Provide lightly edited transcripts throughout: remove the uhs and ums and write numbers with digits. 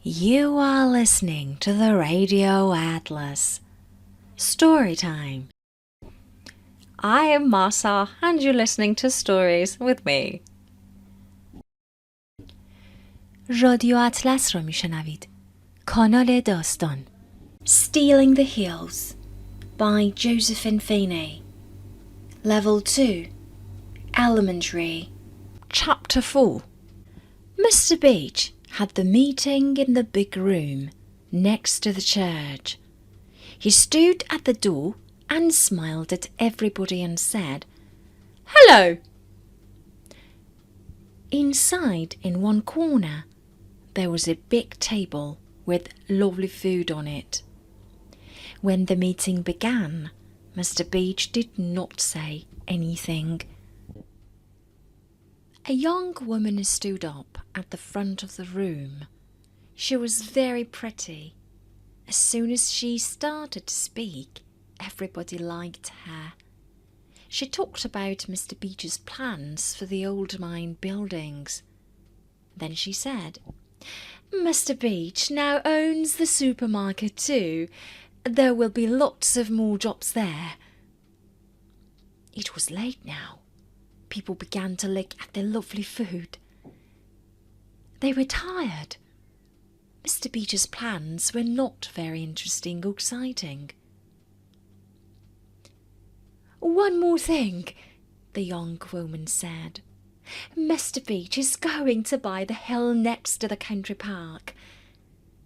You are listening to the Radio Atlas. Story time. I am Masa and you're listening to Stories with me. رادیو اطلس را میشنوید. کانال داستان. Stealing the Hills by Josephine Feeney. Level 2. Elementary. Chapter 4. Mr. Beach had the meeting in the big room next to the church. He stood at the door and smiled at everybody and said, "Hello." Inside, in one corner, there was a big table with lovely food on it. When the meeting began, Mr. Beach did not say anything. A young woman stood up at the front of the room. She was very pretty. As soon as she started to speak, everybody liked her. She talked about Mr. Beach's plans for the old mine buildings. Then she said, "Mr. Beach now owns the supermarket too. There will be lots of more jobs there." It was late now. People began to look at the lovely food. They were tired. Mr. Beach's plans were not very interesting or exciting. "One more thing," the young woman said. "Mr. Beach is going to buy the hill next to the country park."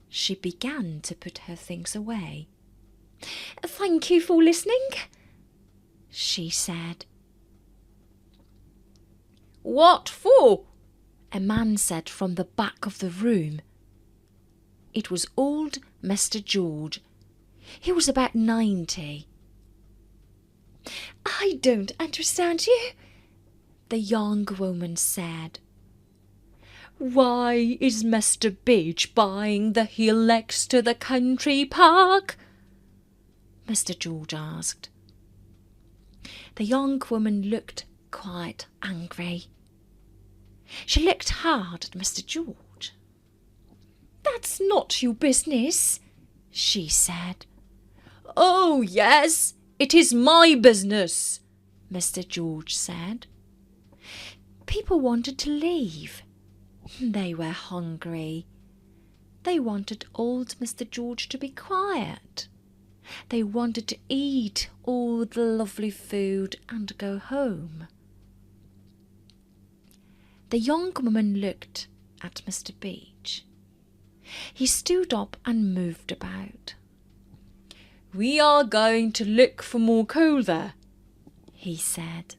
She began to put her things away. "Thank you for listening," she said. "What for?" a man said from the back of the room. It was old Mr. George. He was about 90. "I don't understand you," the young woman said. "Why is Mr. Beach buying the hill next to the country park?" Mr. George asked. The young woman looked quite angry. She looked hard at Mr. George. "That's not your business," she said. "Oh, yes, it is my business," Mr. George said. People wanted to leave. They were hungry. They wanted old Mr. George to be quiet. They wanted to eat all the lovely food and go home. The young woman looked at Mr. Beach. He stood up and moved about. "We are going to look for more coal there," he said.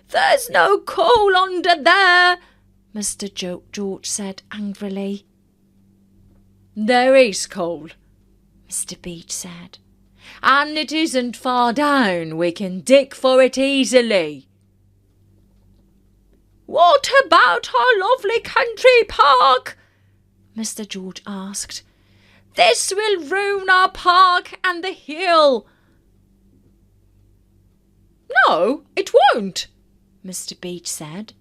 "There's no coal under there," Mr. George said angrily. "There is coal," Mr. Beach said, "and it isn't far down. We can dig for it easily." "What about our lovely country park?" Mr. George asked. "This will ruin our park and the hill." "No, it won't," Mr. Beach said.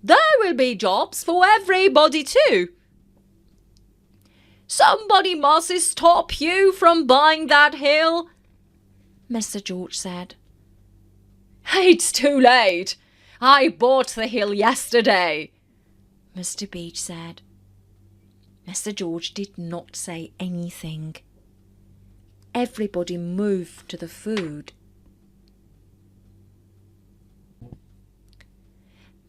"There will be jobs for everybody too." "Somebody must stop you from buying that hill," Mr. George said. "It's too late. I bought the hill yesterday," Mr. Beach said. Mr. George did not say anything. Everybody moved to the food.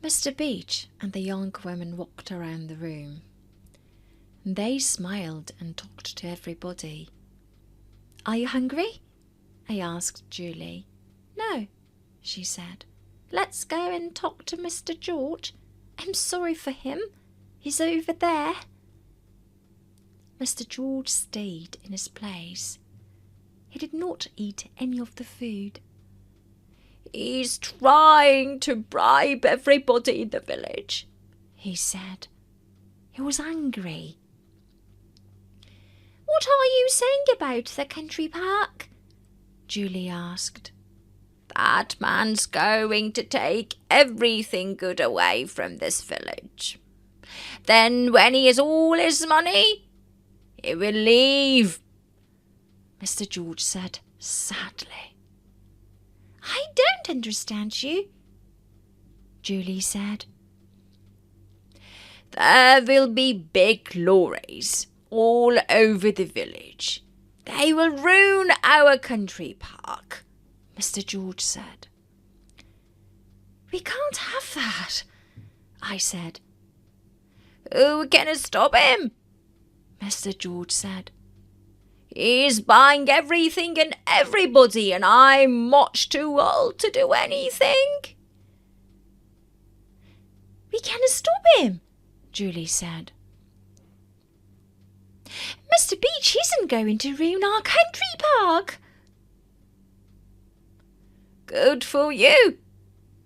Mr. Beach and the young woman walked around the room. They smiled and talked to everybody. "Are you hungry?" I asked Julie. "No," she said. "Let's go and talk to Mr. George. I'm sorry for him. He's over there." Mr. George stayed in his place. He did not eat any of the food. "He's trying to bribe everybody in the village," he said. He was angry. "What are you saying about the country park?" Julie asked. "That man's going to take everything good away from this village. Then when he has all his money, he will leave," Mr. George said sadly. "I don't understand you," Julie said. "There will be big lorries all over the village. They will ruin our country park," Mr. George said. "We can't have that," I said. "Who can stop him?" Mr. George said. "He's buying everything and everybody, and I'm much too old to do anything." "We can stop him," Julie said. "Mr. Beach isn't going to ruin our country park." "Good for you,"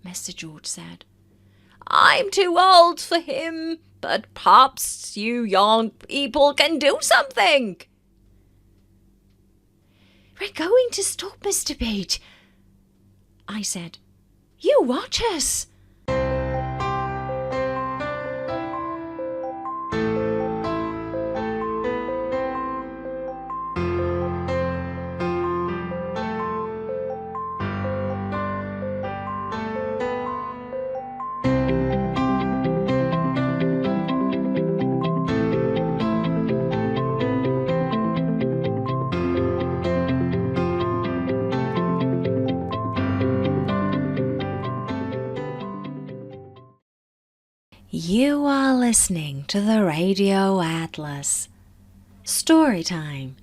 Mr. George said. "I'm too old for him, but perhaps you young people can do something." "We're going to stop Mr. Beach," I said. "You watch us." You are listening to the Radio Atlas. Story time.